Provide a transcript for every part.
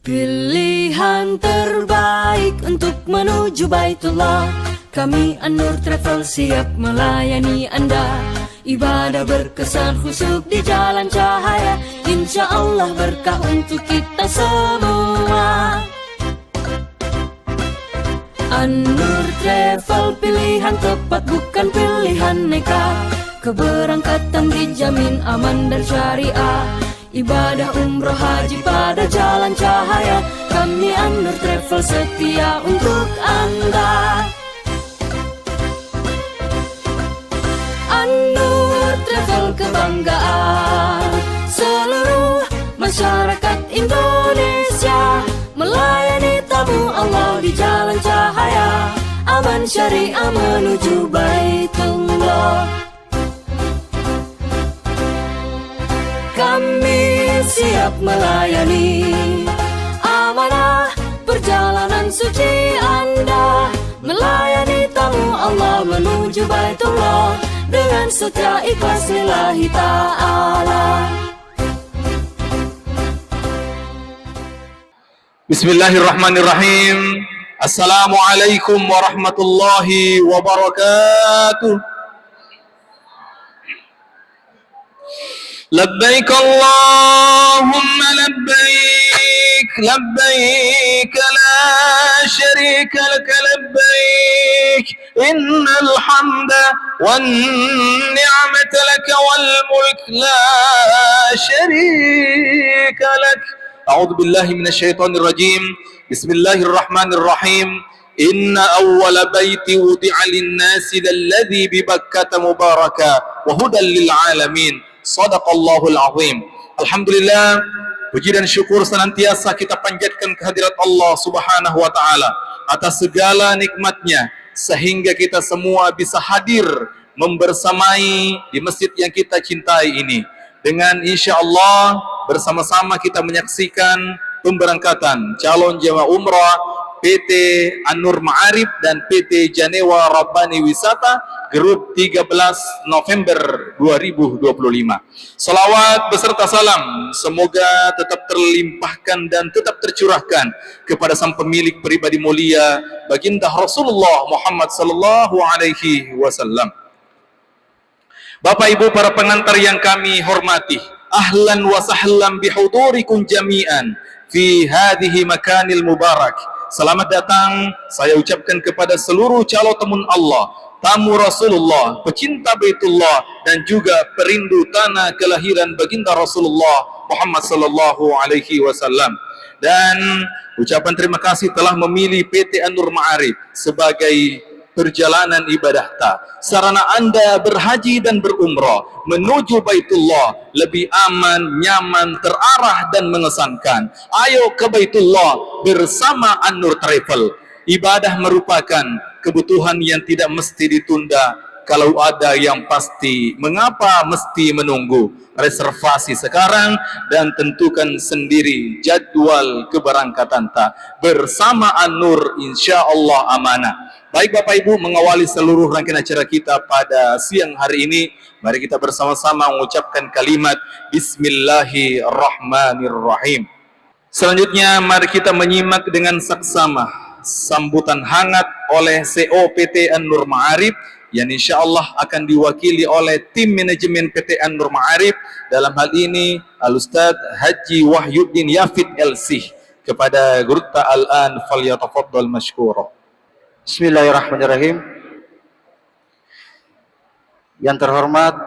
Pilihan terbaik untuk menuju Baitullah. Kami An-Nur Travel siap melayani Anda. Ibadah berkesan khusyuk di jalan cahaya. Insya Allah berkah untuk kita semua. An-Nur Travel pilihan tepat, bukan pilihan nekat. Keberangkatan dijamin aman dan syariah. Ibadah umroh haji pada jalan cahaya. Kami An-Nur Travel setia untuk Anda. An-Nur Travel kebanggaan seluruh masyarakat Indonesia. Melayani tamu Allah di jalan cahaya. Aman syariah menuju Baitullah. Kami siap melayani amanah perjalanan suci Anda. Melayani tamu Allah menuju Baitullah dengan setia ikhlas lillahi ta'ala. Bismillahirrahmanirrahim. Assalamualaikum warahmatullahi wabarakatuh. لبيك اللهم لبيك لبيك لا شريك لك لبيك إن الحمد والنعمة لك والملك لا شريك لك. أعوذ بالله من الشيطان الرجيم. بسم الله الرحمن الرحيم. إن أول بيت وضع للناس للذي ببكة مباركا وهدى للعالمين. Sadaqallahul azim. Alhamdulillah, puji dan syukur senantiasa kita panjatkan kehadirat Allah Subhanahu wa taala atas segala nikmatnya sehingga kita semua bisa hadir membersamai di masjid yang kita cintai ini. Dengan insyaallah bersama-sama kita menyaksikan pemberangkatan calon jemaah umrah PT An-Nur Ma'arif dan PT Janewa Rabbani Wisata Grup 13 November 2025. Salawat beserta salam semoga tetap terlimpahkan dan tetap tercurahkan kepada sang pemilik pribadi mulia baginda Rasulullah Muhammad sallallahu alaihi wasallam. Bapak Ibu para pengantar yang kami hormati, ahlan wa sahlan bihudurikum jami'an fi hadhihi makanil mubarak. Selamat datang saya ucapkan kepada seluruh calon tamu Allah, tamu Rasulullah, pecinta Baitullah dan juga perindu tanah kelahiran baginda Rasulullah Muhammad sallallahu alaihi wasallam. Dan ucapan terima kasih telah memilih PT An-Nur Ma'arif sebagai perjalanan ibadah sarana Anda berhaji dan berumrah menuju Baitullah lebih aman, nyaman, terarah dan mengesankan. Ayo ke Baitullah bersama An-Nur Travel. Ibadah merupakan kebutuhan yang tidak mesti ditunda. Kalau ada yang pasti, mengapa mesti menunggu? Reservasi sekarang dan tentukan sendiri jadwal keberangkatan bersama An-Nur, insya Allah amanah. Baik Bapak Ibu, mengawali seluruh rangkaian acara kita pada siang hari ini, mari kita bersama-sama mengucapkan kalimat Bismillahirrahmanirrahim. Selanjutnya mari kita menyimak dengan saksama sambutan hangat oleh CEO PT An-Nur Ma'arif yang insya Allah akan diwakili oleh tim manajemen PT An-Nur Ma'arif, dalam hal ini Al-Ustadz Haji Wahyuddin Yafid LC. Kepada Gurta Al-An falyatafaddal mashkura. Bismillahirrahmanirrahim. Yang terhormat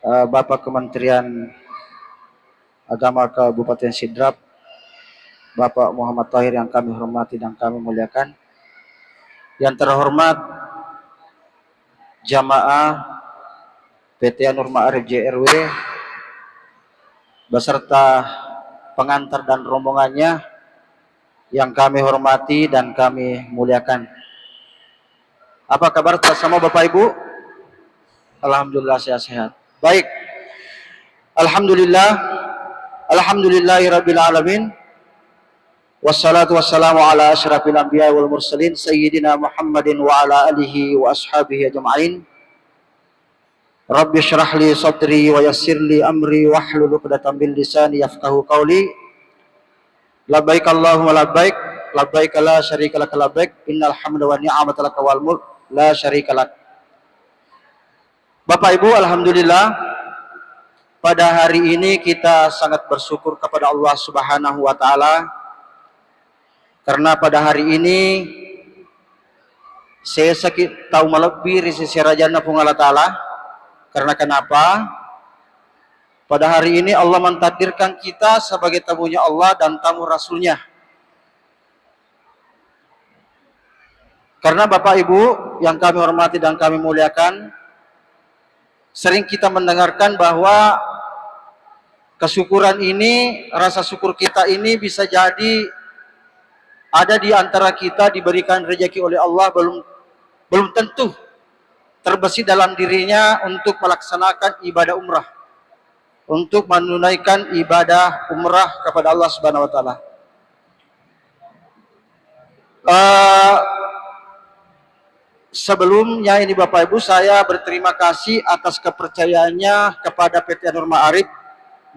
Bapak Kementerian Agama Kabupaten Sidrap, Bapak Muhammad Tahir yang kami hormati dan kami muliakan. Yang terhormat jamaah PT An-Nur Ma'arif JRW beserta pengantar dan rombongannya yang kami hormati dan kami muliakan. Apa kabar sama Bapak Ibu? Alhamdulillah sehat-sehat. Baik. Alhamdulillahirabbil alamin. Wassalatu wassalamu ala asyrafil anbiya wal mursalin sayyidina Muhammadin wa ala alihi wa ashabihi ajma'in. Rabbi syrah li sadri wa yassir li amri wahlul 'uqdatam min lisani yafqahu qawli. Labbaik Allahumma labbaik, labbaik la syarika lak labbaik, innal hamda wa ni'mata lak wal mulk la syarika lak. Bapak Ibu, alhamdulillah pada hari ini kita sangat bersyukur kepada Allah Subhanahu wa taala karena pada hari ini saya sakit tahu melebih risi rajana pungala taala. Karena kenapa? Pada hari ini Allah mentakdirkan kita sebagai tamunya Allah dan tamu Rasulnya. Karena Bapak Ibu yang kami hormati dan kami muliakan, sering kita mendengarkan bahwa kesyukuran ini, rasa syukur kita ini bisa jadi ada di antara kita diberikan rezeki oleh Allah, belum tentu terbesit dalam dirinya untuk melaksanakan ibadah umrah, untuk menunaikan ibadah umrah kepada Allah Subhanahu wa taala. Sebelumnya ini Bapak Ibu, saya berterima kasih atas kepercayaannya kepada PT Anur Ma'arif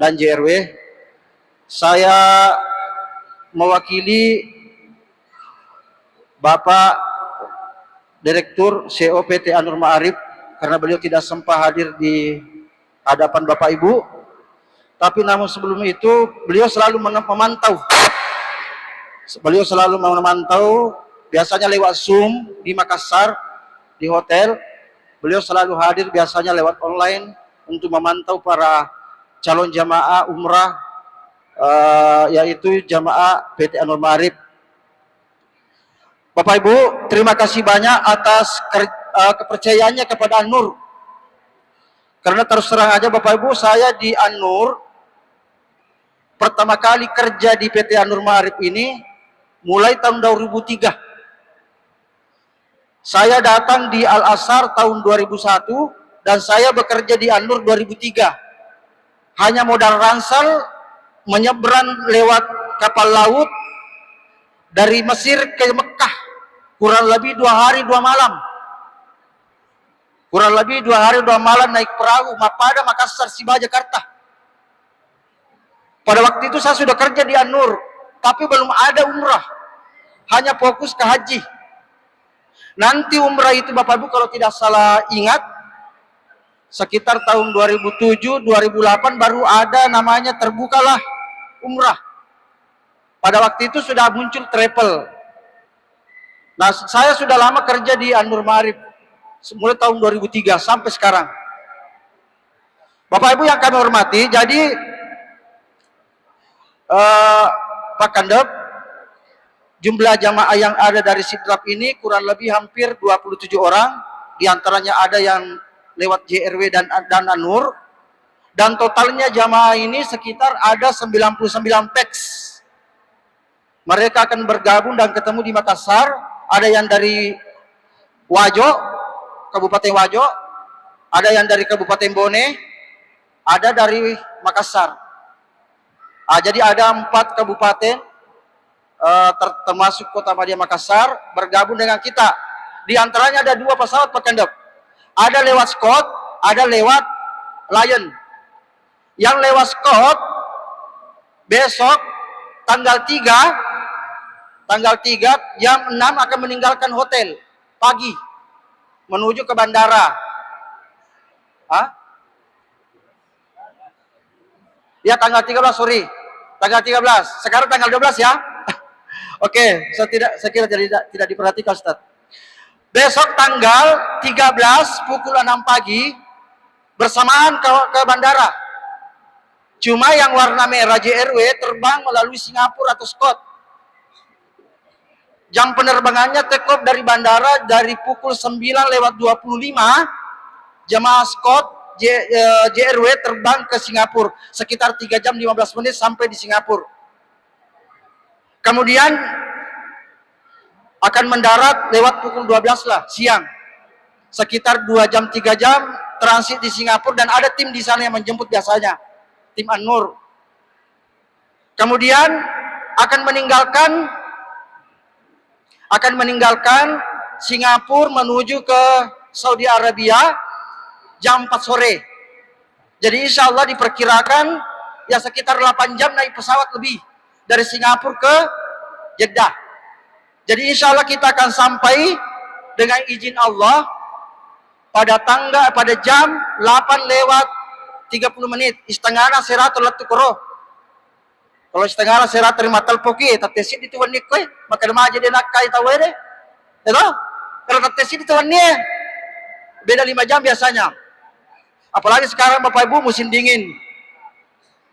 dan JRW. Saya mewakili Bapak Direktur CEO PT Anur Ma'arif karena beliau tidak sempat hadir di hadapan Bapak Ibu. Tapi namun sebelum itu beliau selalu memantau. Beliau selalu memantau, biasanya lewat Zoom di Makassar, di hotel. Beliau selalu hadir biasanya lewat online untuk memantau para calon jamaah umrah, yaitu jamaah PT Anur Ma'arif. Bapak Ibu, terima kasih banyak atas kepercayaannya kepada An-Nur. Karena terus terang aja Bapak Ibu, saya di An-Nur pertama kali kerja di PT Anur Ma'arif ini mulai tahun 2003. Saya datang di Al-Azhar tahun 2001 dan saya bekerja di An-Nur 2003. Hanya modal ransel menyeberang lewat kapal laut dari Mesir ke Mekah. Kurang lebih 2 hari 2 malam. Kurang lebih 2 hari 2 malam naik perahu pada Makassar, Siba, Jakarta. Pada waktu itu saya sudah kerja di An-Nur, tapi belum ada umrah. Hanya fokus ke haji. Nanti umrah itu Bapak Ibu kalau tidak salah ingat, sekitar tahun 2007, 2008 baru ada namanya terbukalah umrah. Pada waktu itu sudah muncul travel. Nah, saya sudah lama kerja di Anur Ma'arif, mulai tahun 2003 sampai sekarang. Bapak Ibu yang kami hormati, jadi Pak Kandep, jumlah jamaah yang ada dari Sidrap ini kurang lebih hampir 27 orang, diantaranya ada yang lewat JRW dan Anur, dan totalnya jamaah ini sekitar ada 99 PEX. Mereka akan bergabung dan ketemu di Makassar. Ada yang dari Wajo, Kabupaten Wajo, ada yang dari Kabupaten Bone, ada dari Makassar. Jadi ada 4 kabupaten termasuk Kota Madia Makassar bergabung dengan kita. Di antaranya ada 2 pesawat Pak Kandep. Ada lewat Scott, ada lewat Lion. Yang lewat Scott besok tanggal 3 jam 6 akan meninggalkan hotel pagi menuju ke bandara. Ya tanggal 13, sorry. Tanggal 13. Sekarang tanggal 12 ya. Oke, saya kira tidak diperhatikan Ustaz. Besok tanggal 13 pukul 6 pagi bersamaan ke bandara. Cuma yang warna merah JRW terbang melalui Singapura atau Scott. Jam penerbangannya take off dari bandara dari pukul 9:25, jamaah Scott JRW terbang ke Singapura sekitar 3 jam 15 menit sampai di Singapura. Kemudian akan mendarat lewat pukul 12 lah siang. Sekitar 2 jam 3 jam transit di Singapura dan ada tim di sana yang menjemput biasanya, tim An-Nur. Kemudian akan meninggalkan Singapura menuju ke Saudi Arabia jam 4 sore. Jadi insya Allah diperkirakan ya sekitar 8 jam naik pesawat lebih. dari Singapura ke Jeddah. Jadi insya Allah kita akan sampai dengan izin Allah pada jam 8:30 istengana seratul latukuro. Kalau istengana serat terima telpoki tatesit itu wanik koy maka maja dia nak kai tawere. Itu kalau tatesit itu wannya beda 5 jam biasanya. Apalagi sekarang Bapak Ibu musim dingin.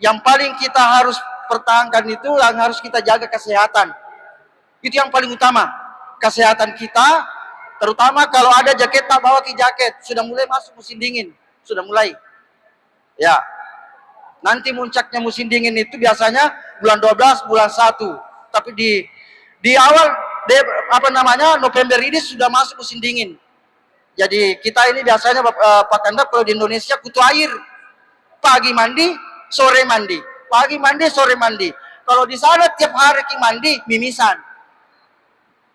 Yang paling kita harus pertahankan itu yang harus kita jaga kesehatan. Itu yang paling utama. Kesehatan kita, terutama kalau ada jaket tak bawa ke jaket. Sudah mulai masuk musim dingin. Sudah mulai. Ya. Nanti muncaknya musim dingin itu biasanya bulan 12, bulan 1. Tapi di awal November ini sudah masuk musim dingin. Jadi kita ini biasanya Pak Kanda kalau di Indonesia kutu air. Pagi mandi, sore mandi. Pagi mandi, sore mandi. Kalau di sana tiap hari ki mandi, mimisan.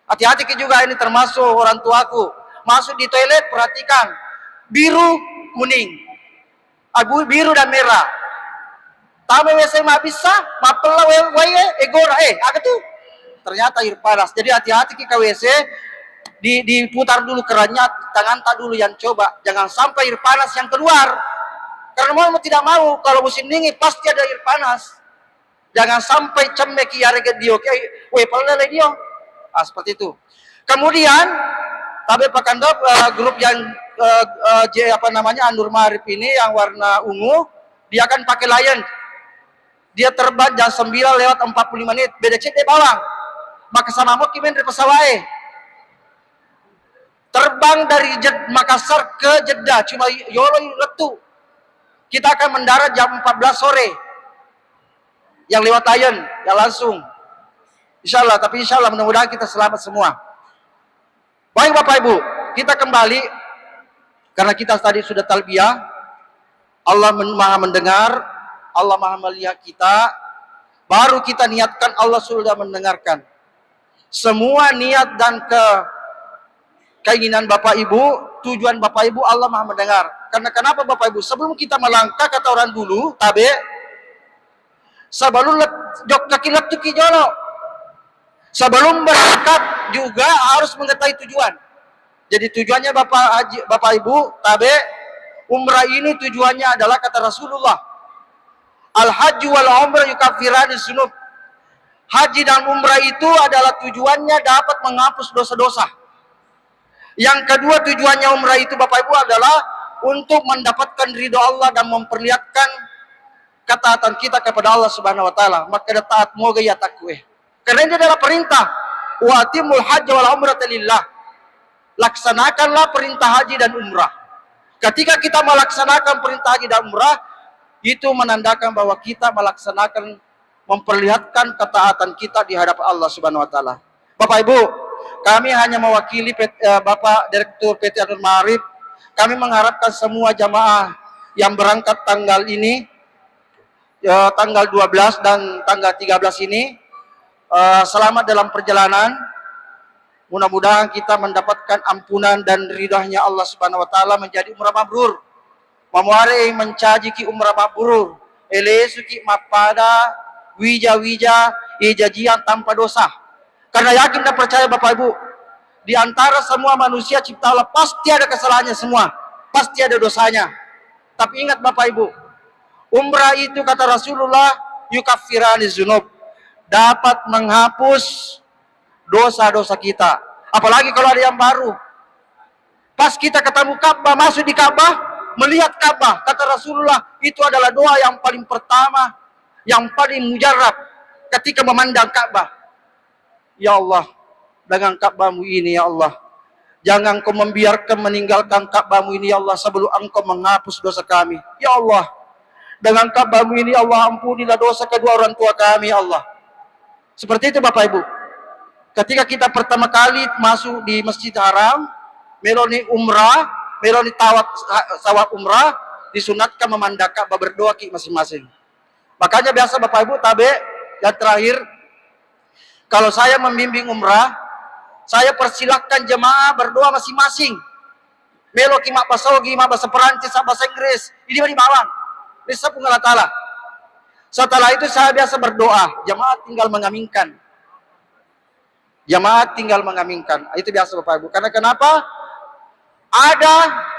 Hati-hati juga ini termasuk orang tuaku. Masuk di toilet perhatikan biru, kuning. Biru dan merah. Tama WC bisa, mapela wae egora apa tuh? Ternyata air panas. Jadi hati-hati ke WC diputar dulu kerannya, tangan tak dulu yang coba. Jangan sampai air panas yang keluar. Karena mau tidak mau kalau musim dingin pasti ada air panas. Jangan sampai cemek yarege dio we pelele dio. Seperti itu. Kemudian tapi Pak Kandop grup yang Anur Ma'arif ini yang warna ungu, dia akan pakai Lion. Dia terbang jam 9:45 beda cek bawang. Maka sama mau kimen dari pesawai. Terbang dari Makassar ke Jeddah cuma yolo letu. Kita akan mendarat jam 14 sore. Yang lewat Lion, ya langsung. Insya Allah, tapi insya Allah mudah-mudahan kita selamat semua. Baik Bapak Ibu, kita kembali karena kita tadi sudah talbiyah. Allah maha mendengar, Allah maha melihat kita. Baru kita niatkan, Allah sudah mendengarkan. Semua niat dan keinginan Bapak Ibu, tujuan Bapak Ibu Allah maha mendengar. Karena kenapa Bapak Ibu? Sebelum kita melangkah kata orang dulu, tabe, sebelum jok kaki letuki jolo. Sebelum berangkat juga harus mengetahui tujuan. Jadi tujuannya Bapak Ibu, tabe, umrah ini tujuannya adalah kata Rasulullah, Al-Hajju wal umrah yukaffirani dzunub. Haji dan umrah itu adalah tujuannya dapat menghapus dosa-dosa. Yang kedua tujuannya umrah itu Bapak Ibu adalah untuk mendapatkan ridho Allah dan memperlihatkan ketaatan kita kepada Allah Subhanahu wa taala. Maka ada taat moga ya takwe. Karena ini adalah perintah. Wa atimul hajj wal umrata lillah. Laksanakanlah perintah haji dan umrah. Ketika kita melaksanakan perintah haji dan umrah, itu menandakan bahwa kita melaksanakan, memperlihatkan ketaatan kita di hadapan Allah Subhanahu wa taala. Bapak Ibu, kami hanya mewakili Bapak Direktur PT Anur Ma'arif. Kami mengharapkan semua jamaah yang berangkat tanggal ini, tanggal 12 dan tanggal 13 ini, selamat dalam perjalanan. Mudah-mudahan kita mendapatkan ampunan dan ridhanya Allah Subhanahu wa taala menjadi umrah mabrur. Mamuare mencaji ki umrah mabrur. Elesuki mapada wija-wija ijajian tanpa dosa. Karena yakin dan percaya Bapak Ibu, di antara semua manusia cipta Allah pasti ada kesalahannya semua, pasti ada dosanya. Tapi ingat Bapak Ibu, umrah itu kata Rasulullah yukaffirani dzunub, dapat menghapus dosa-dosa kita. Apalagi kalau ada yang baru. Pas kita ketemu Ka'bah, masuk di Ka'bah, melihat Ka'bah, kata Rasulullah, itu adalah doa yang paling pertama, yang paling mujarab ketika memandang Ka'bah. Ya Allah, dengan Ka'bahmu ini ya Allah, jangan Engkau membiarkan meninggalkan Ka'bahmu ini ya Allah sebelum Engkau menghapus dosa kami. Ya Allah, dengan Ka'bahmu ini ya Allah, ampunilah dosa kedua orang tua kami ya Allah. Seperti itu Bapak Ibu. Ketika kita pertama kali masuk di Masjid Haram, meloni umrah, meloni sawab umrah, disunatkan memandang Ka'bah, berdoa ki masing-masing. Makanya biasa Bapak Ibu tabe yang terakhir, kalau saya membimbing umrah, saya persilahkan jemaah berdoa masing-masing. Melo ki mak basogi, mak bahasa Perancis, bahasa Inggris, ini di bawah. Bisa pun Allah Ta'ala. Setelah itu saya biasa berdoa, jamaah tinggal mengaminkan. Jamaah tinggal mengaminkan. Itu biasa Bapak Ibu. Karena kenapa? Ada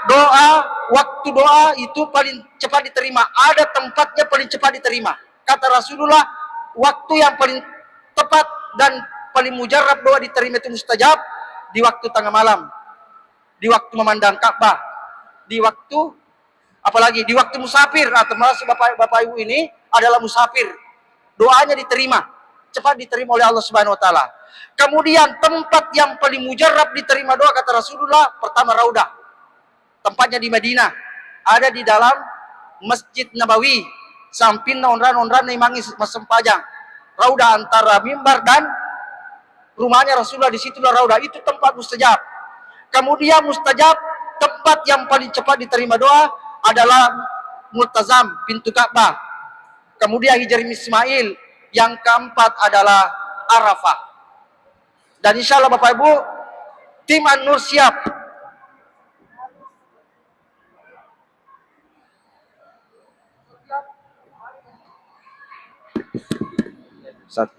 doa, waktu doa itu paling cepat diterima. Ada tempatnya paling cepat diterima. Kata Rasulullah, waktu yang paling tepat dan paling mujarab doa diterima itu mustajab di waktu tengah malam, di waktu memandang Ka'bah, di waktu apalagi di waktu musafir. Atau termasuk Bapak Ibu ini adalah musafir, doanya diterima, cepat diterima oleh Allah Subhanahu Wa Taala. Kemudian tempat yang paling mujarab diterima doa kata Rasulullah, pertama Raudah, tempatnya di Madinah, ada di dalam Masjid Nabawi, samping onran imangi masempajang. Raudah antara mimbar dan rumahnya Rasulullah, di situlah Raudah, itu tempat mustajab. Kemudian mustajab, tempat yang paling cepat diterima doa adalah Multazam, pintu Ka'bah. Kemudian Hijri Ismail, yang keempat adalah Arafah. Dan insya Allah Bapak Ibu, tim An-Nur siap. Satu.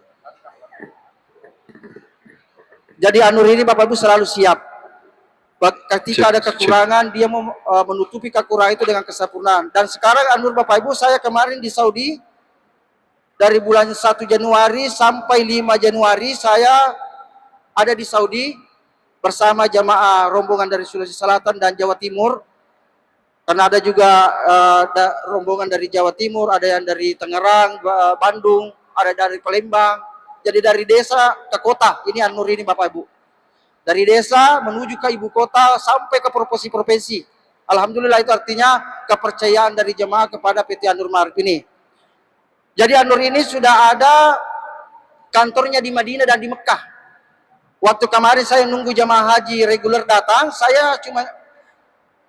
Jadi An-Nur ini Bapak Ibu selalu siap. Ketika ada kekurangan, dia mau menutupi kekurangan itu dengan kesempurnaan. Dan sekarang An-Nur Bapak Ibu, saya kemarin di Saudi, dari bulan 1 Januari sampai 5 Januari, saya ada di Saudi bersama jamaah rombongan dari Sulawesi Selatan dan Jawa Timur. Karena ada juga rombongan dari Jawa Timur, ada yang dari Tangerang, Bandung, ada dari Palembang. Jadi dari desa ke kota, ini An-Nur ini Bapak Ibu. Dari desa menuju ke ibu kota sampai ke provinsi-provinsi. Alhamdulillah, itu artinya kepercayaan dari jemaah kepada PT An-Nur Ma'arif ini. Jadi An-Nur ini sudah ada kantornya di Madinah dan di Mekah. Waktu kemarin saya nunggu jemaah haji reguler datang, saya cuma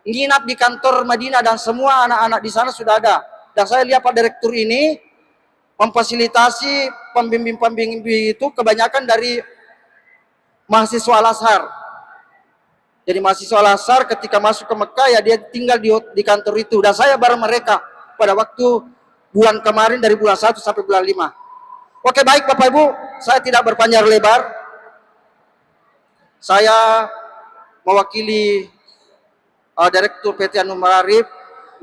nginap di kantor Madinah dan semua anak-anak di sana sudah ada. Dan saya lihat Pak Direktur ini memfasilitasi pembimbing-pembimbing itu kebanyakan dari mahasiswa Al-Azhar. Jadi mahasiswa Al-Azhar ketika masuk ke Mekah ya dia tinggal di kantor itu. Dan saya bareng mereka pada waktu bulan kemarin dari bulan 1 sampai bulan 5. Oke, baik Bapak Ibu, saya tidak berpanjang lebar. Saya mewakili Direktur PT An-Nur Ma'arif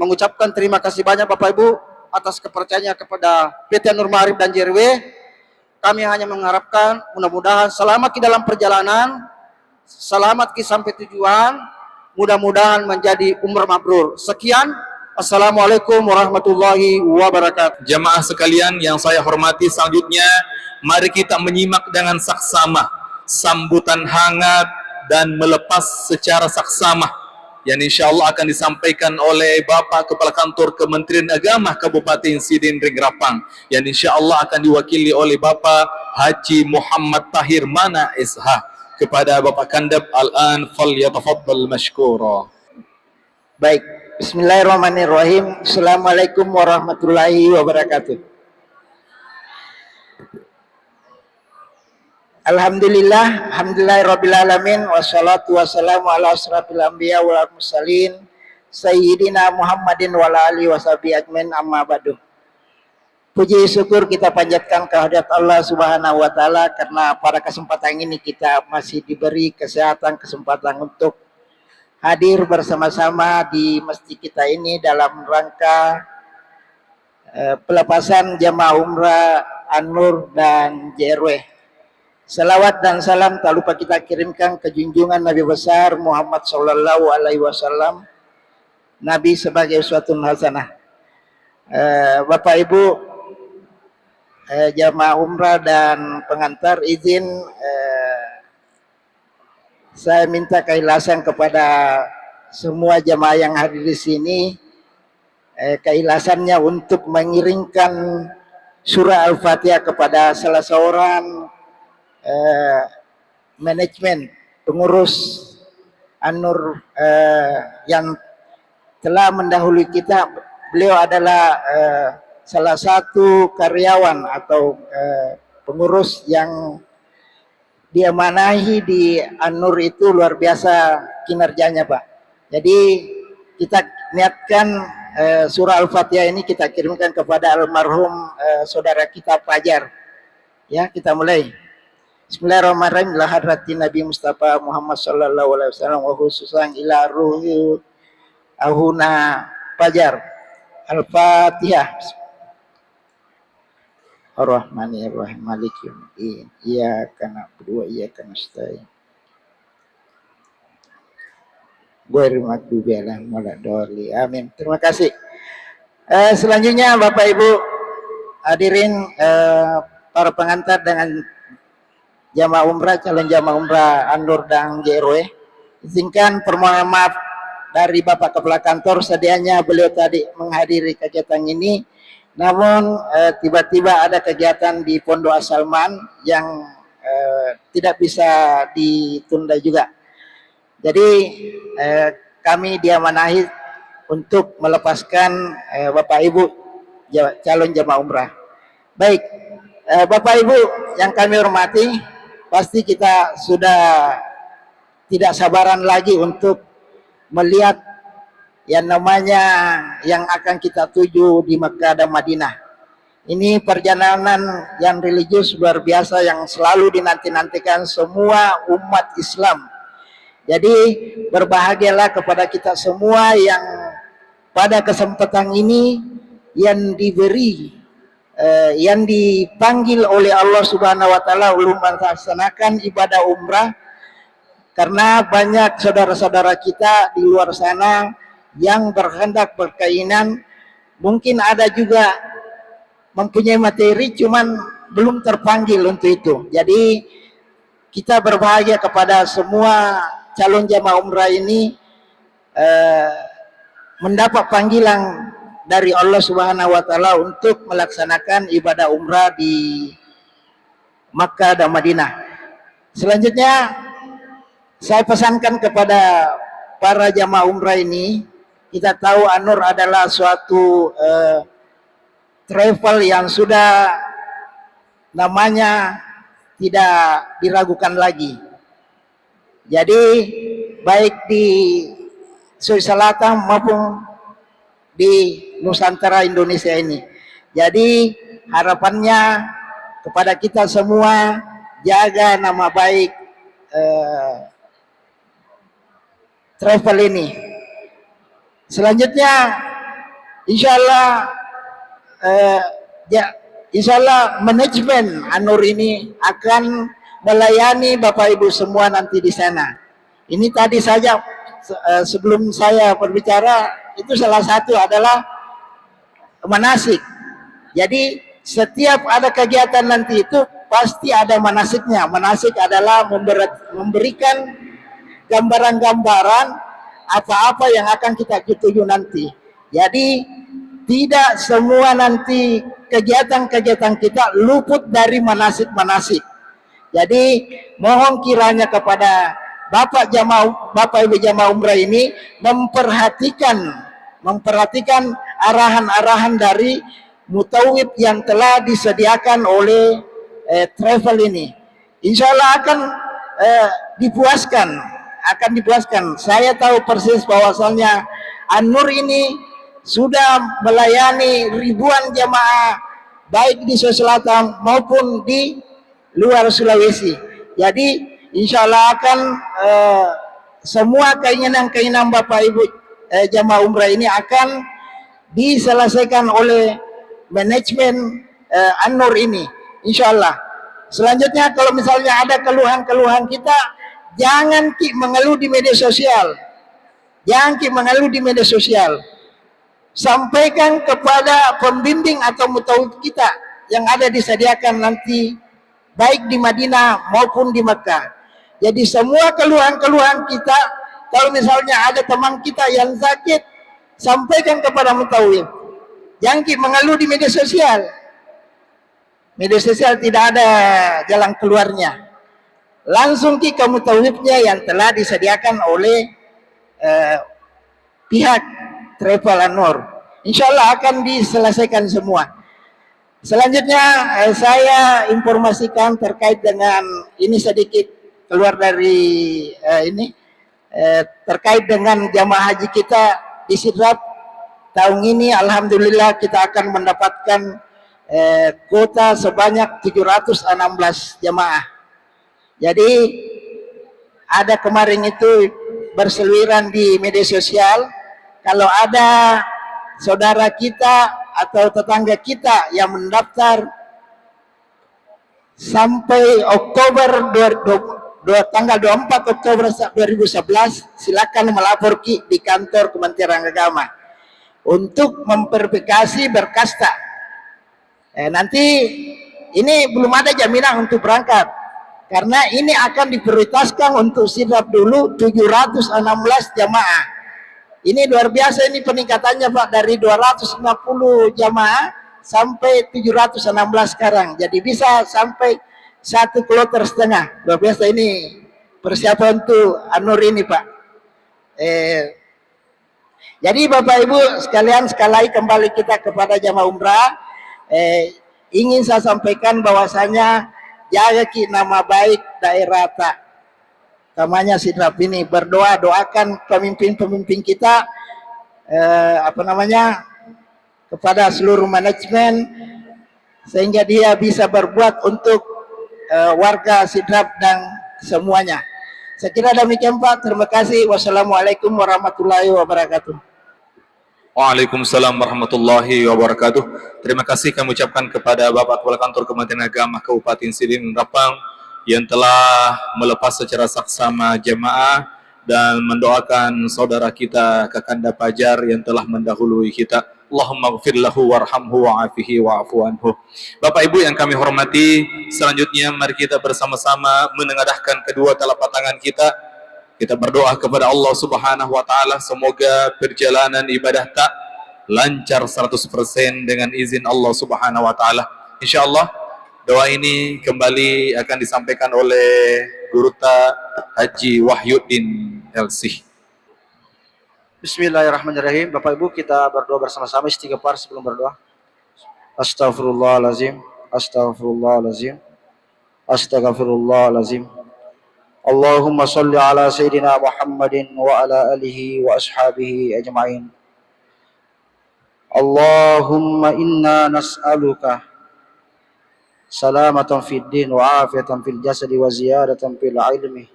mengucapkan terima kasih banyak Bapak Ibu atas kepercayaannya kepada PT An-Nur Ma'arif dan JRW. Kami hanya mengharapkan mudah-mudahan selamat di dalam perjalanan, selamat sampai tujuan, mudah-mudahan menjadi umrah mabrur. Sekian, assalamualaikum warahmatullahi wabarakatuh. Jamaah sekalian yang saya hormati, selanjutnya mari kita menyimak dengan saksama sambutan hangat dan melepas secara saksama yang insya Allah akan disampaikan oleh Bapak Kepala Kantor Kementerian Agama Kabupaten Sidin Ringrapang yang insya Allah akan diwakili oleh Bapak Haji Muhammad Tahir Mana SH. Kepada Bapak Kandab, al-an falyatafaddal mashkura. Baik, bismillahirrahmanirrahim. Assalamualaikum warahmatullahi wabarakatuh. Alhamdulillah, alhamdulillahirabbil alamin, wassalatu wassalamu ala asrafil anbiya wal mursalin sayyidina Muhammadin wa ala alihi washabihi ajmain, amma ba'du. Puji syukur kita panjatkan kehadirat Allah Subhanahu wa taala karena pada kesempatan ini kita masih diberi kesempatan untuk hadir bersama-sama di masjid kita ini dalam rangka pelepasan jamaah umrah An-Nur dan JRW. Salawat dan salam tak lupa kita kirimkan ke junjungan Nabi besar Muhammad Sallallahu Alaihi Wasallam, Nabi sebagai uswatun hasanah. Bapak Ibu jamaah umrah dan pengantar, izin saya minta keikhlasan kepada semua jamaah yang hadir di sini, keikhlasannya untuk mengiringkan surah Al-Fatihah kepada salah seorang manajemen pengurus An-Nur yang telah mendahului kita. Beliau adalah salah satu karyawan atau pengurus yang diamanahi di An-Nur itu luar biasa kinerjanya Pak. Jadi kita niatkan surah Al-Fatihah ini kita kirimkan kepada almarhum saudara kita Fajar. Ya, kita mulai. Bismillahirrahmanirrahim. Ila hadratin Nabi Mustafa Muhammad sallallahu alaihi wasallam wa khususan ila ruhi ahuna Fajar. Al-Fatihah. Ar-Rahmanir-Rahim. Maliki yaumiddin. Iyyaka na'budu wa iyyaka nasta'in. Ghairil maghdubi 'alaihim waladdallin. Amin. Terima kasih. Selanjutnya Bapak Ibu hadirin para pengantar dengan jamaah umrah, calon jamaah umrah An-Nur dan JRW, izinkan permohonan maaf dari Bapak Kepala Kantor. Sedianya beliau tadi menghadiri kegiatan ini, namun tiba-tiba ada kegiatan di Pondok As-Salman yang tidak bisa ditunda juga. Jadi kami diamanahi untuk melepaskan Bapak Ibu calon jamaah umrah. Baik, Bapak Ibu yang kami hormati, pasti kita sudah tidak sabaran lagi untuk melihat yang namanya yang akan kita tuju di Mekah dan Madinah. Ini perjalanan yang religius luar biasa yang selalu dinanti-nantikan semua umat Islam. Jadi berbahagialah kepada kita semua yang pada kesempatan ini yang diberi, yang dipanggil oleh Allah Subhanahu wa taala untuk melaksanakan ibadah umrah, karena banyak saudara-saudara kita di luar sana yang berkehendak berkeinginan, mungkin ada juga mempunyai materi cuman belum terpanggil untuk itu. Jadi kita berbahagia kepada semua calon jamaah umrah ini mendapat panggilan dari Allah Subhanahu wa taala untuk melaksanakan ibadah umrah di Makkah dan Madinah. Selanjutnya saya pesankan kepada para jamaah umrah ini, kita tahu An-Nur adalah suatu travel yang sudah namanya tidak diragukan lagi. Jadi baik di Sulawesi Selatan maupun di Nusantara Indonesia ini. Jadi harapannya kepada kita semua, jaga nama baik travel ini. Selanjutnya insya Allah manajemen An-Nur ini akan melayani Bapak Ibu semua nanti di sana. Ini tadi saja sebelum saya berbicara, itu salah satu adalah manasik. Jadi setiap ada kegiatan nanti itu pasti ada manasiknya. Manasik adalah memberikan gambaran-gambaran apa-apa yang akan kita tuju nanti. Jadi tidak semua nanti kegiatan-kegiatan kita luput dari manasik-manasik. Jadi mohon kiranya kepada Bapak Ibu jamaah umrah ini memperhatikan arahan-arahan dari mutawif yang telah disediakan oleh travel ini. Insya Allah akan dipuaskan. Saya tahu persis bahwasannya An-Nur ini sudah melayani ribuan jamaah baik di Sulawesi Selatan maupun di luar Sulawesi. Jadi insya Allah akan semua keinginan Bapak Ibu jamaah umrah ini akan diselesaikan oleh manajemen An-Nur ini, insya Allah. Selanjutnya kalau misalnya ada keluhan-keluhan kita, jangan mengeluh di media sosial. Sampaikan kepada pembimbing atau mutawif kita yang ada disediakan nanti baik di Madinah maupun di Mekah. Jadi semua keluhan-keluhan kita, kalau misalnya ada teman kita yang sakit, sampaikan kepada mutawif. Jangan mengeluh di media sosial. Media sosial tidak ada jalan keluarnya. Langsung ke mutawifnya yang telah disediakan oleh pihak travel An-Nur. Insya Allah akan diselesaikan semua. Selanjutnya saya informasikan terkait dengan ini sedikit keluar dari terkait dengan jamaah haji kita di Sidrap. tahun ini alhamdulillah kita akan mendapatkan kuota sebanyak 716 jamaah. Jadi ada kemarin itu berseliweran di media sosial, kalau ada saudara kita atau tetangga kita yang mendaftar sampai Oktober tanggal 24 Oktober 2011, silakan melapor di kantor Kementerian Agama untuk memverifikasi berkasta. Nanti ini belum ada jaminan untuk berangkat, karena ini akan diprioritaskan untuk sidrap dulu 716 jamaah. Ini luar biasa ini peningkatannya Pak, dari 250 jamaah sampai 716 sekarang. Jadi bisa sampai 1,5 kloter. Luar biasa ini persiapan untuk Anur ini Pak. Jadi Bapak Ibu sekalian, sekali lagi kembali kita kepada jamaah umrah. Ingin saya sampaikan bahwasanya jaga nama baik daerah tak namanya sidrap ini, berdoa, doakan pemimpin-pemimpin kita kepada seluruh manajemen sehingga dia bisa berbuat untuk warga sidrap dan semuanya. Saya kira demikian Pak, terima kasih. Wassalamualaikum warahmatullahi wabarakatuh. Waalaikumsalam warahmatullahi wabarakatuh. Terima kasih kami ucapkan kepada Bapak Kepala Kantor Kementerian Agama Kabupaten Sidin Rapang yang telah melepas secara saksama jemaah dan mendoakan saudara kita Kakanda Pajar yang telah mendahului kita. Allahumma gfir lahu warhamhu wa'afihi wa'afu anhu. Bapak Ibu yang kami hormati, selanjutnya mari kita bersama-sama menengadahkan kedua telapak tangan kita. Kita berdoa kepada Allah Subhanahu wa taala, semoga perjalanan ibadah tak lancar 100% dengan izin Allah Subhanahu wa taala. Insyaallah doa ini kembali akan disampaikan oleh Guru Ta Haji Wahyuddin LC. Bismillahirrahmanirrahim. Bapak Ibu kita berdoa bersama-sama istighfar sebelum berdoa. Astaghfirullahalazim, astaghfirullahalazim, astaghfirullahalazim. Allahumma salli ala Sayyidina Muhammadin wa ala alihi wa ashabihi ajma'in. Allahumma inna nas'aluka salamatan fid din wa afiatan fil jasadi wa ziyadatan fil ilmi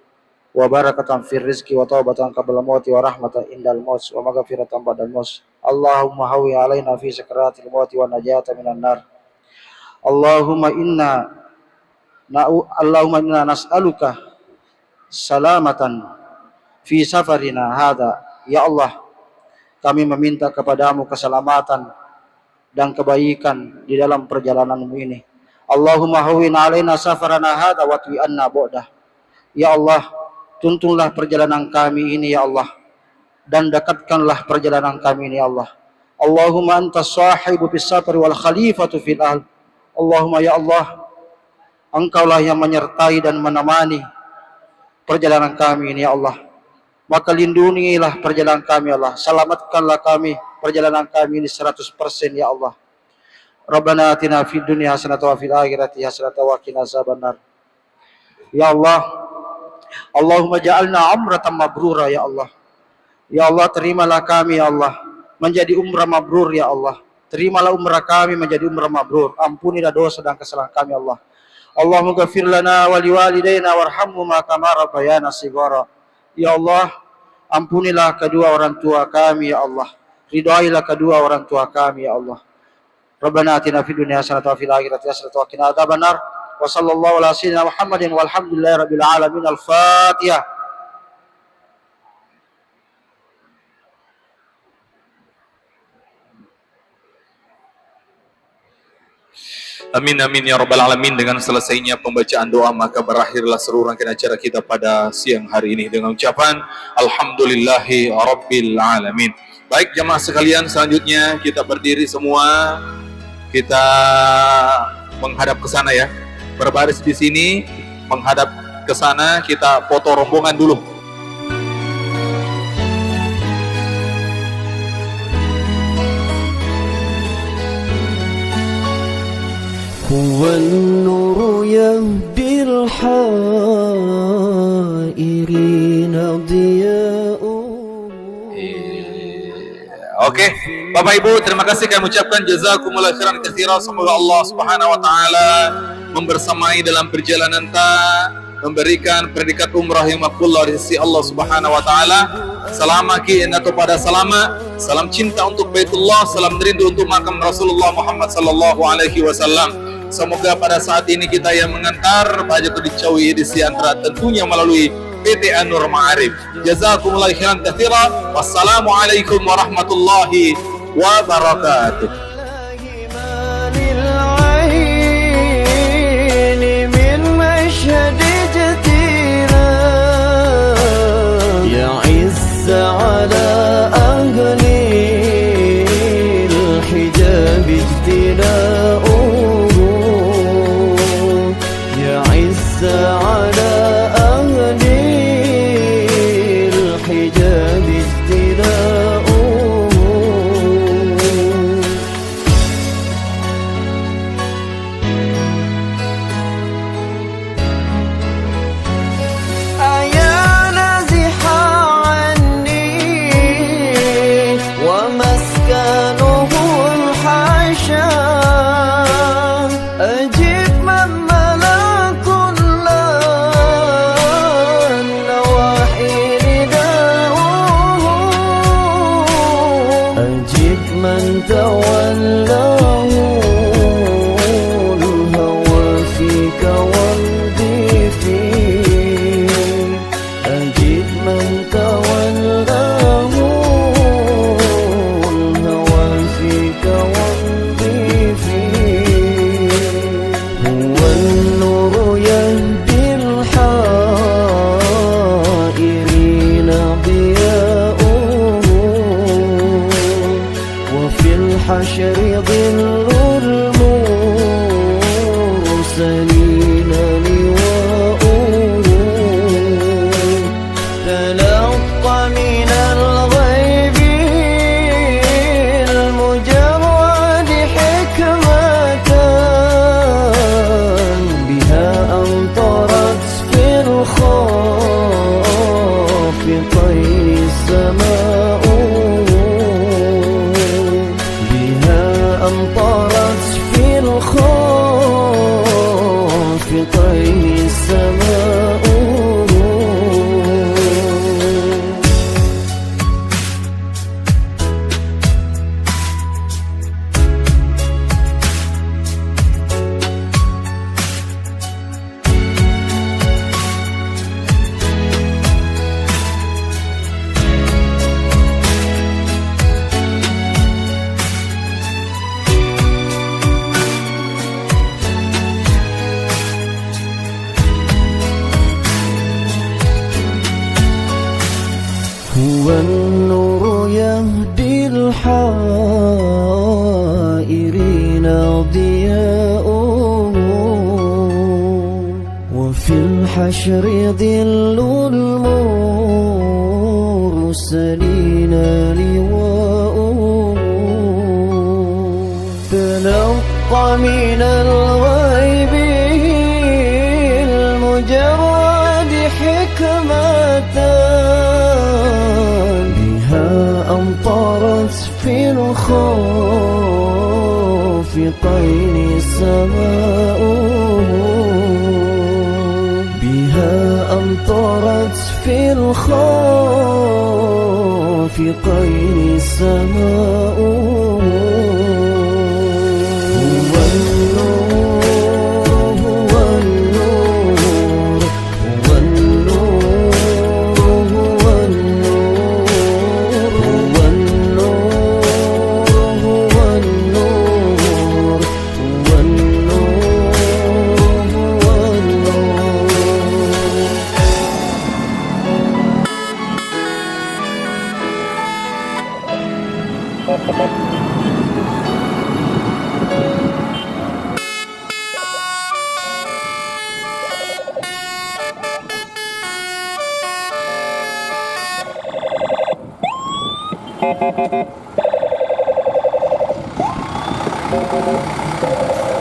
wa barakatan fil rizqi wa taubatan qabla mauti wa rahmatan indal maut wa maghfiratan ba'dal maut. Allahumma hawi alaina fi sakaratil maut wa najata minan nar. Allahumma inna nas'aluka salamatan fi safarina hada. Ya Allah, kami meminta kepadamu keselamatan dan kebaikan di dalam perjalananmu ini. Allahumma hawwin alaina safarana hada wa twi anna bu'dah. Ya Allah, tuntunlah perjalanan kami ini ya Allah, dan dekatkanlah perjalanan kami ini ya Allah. Allahumma antas sahibu fis safar wal khalifatu fil ahl. Allahumma ya Allah, Engkaulah yang menyertai dan menemani perjalanan kami ini ya Allah. Maka lindungilah perjalanan kami ya Allah. Selamatkanlah kami perjalanan kami ini 100% ya Allah. Rabbana atina fid dunya hasanatan wa fil akhirati hasanatan wa qina azabannar. Ya Allah, Allahumma ja'alna umratan mabrura ya Allah. Ya Allah, terimalah kami ya Allah menjadi umrah mabrur ya Allah. Terimalah umrah kami menjadi umrah mabrur. Ampunilah dosa dan kesalahan kami ya Allah. Allahumma ghafir lana wa liwalidayna warhamhuma kama rabbayana shighara. Ya Allah, ampunilah kedua orang tua kami ya Allah. Ridhailah kedua orang tua kami ya Allah. Rabbana atina fid dunya hasanatan wa fil akhirati hasanatan wa qina adzabannar. Wa sallallahu ala sayyidina Muhammadin walhamdulillahi rabbil alamin. Al-Fatihah. Amin amin ya rabbal alamin. Dengan selesainya pembacaan doa maka berakhirlah seluruh rangkaian acara kita pada siang hari ini dengan ucapan alhamdulillahi rabbil alamin. Baik jamaah sekalian, selanjutnya kita berdiri semua, kita menghadap ke sana ya, berbaris di sini menghadap ke sana, kita foto rombongan dulu. هو النور يهدي الحائرين ضياء. Oke. Bapak Ibu, terima kasih kami ucapkan jazakumullah khairan katsira. Semoga Allah Subhanahu wa taala membersamai dalam perjalanan memberikan predikat umrah yang makbul dari sisi Allah Subhanahu wa taala. Salam atau pada salam cinta untuk Baitullah, salam rindu untuk makam Rasulullah Muhammad sallallahu alaihi wasallam. Semoga pada saat ini kita yang mengantar Bahagiatul Dicawi di antara tentunya melalui PT An-Nur Ma'arif. Jazakumullah khairan katsira. Wassalamualaikum warahmatullahi wabarakatuh. على أهل الحجاب اجتلاؤه يعز على أهل الحجاب اجتلاؤه ومسكنه الحاشا أجيب من ملك النواحي رداؤه أجيب من تولاه الهوى فيك والدي فيه أجيب من تولاه حشر ظل المرسلين لواؤه تلقى من الغيب المجرد حكمة بها أمطرت في الخافقين السماء أمطرت في الخافقين السماء هو النور يهدي الحائرين ضياؤه وفي الحشر ظل المرسلين لواؤه تلقى من الغيب المجرد حكمة أمطرت في الخافقين السماء بها أمطرت في الخافقين السماء هو النور هو النور هو النور هو Thank you.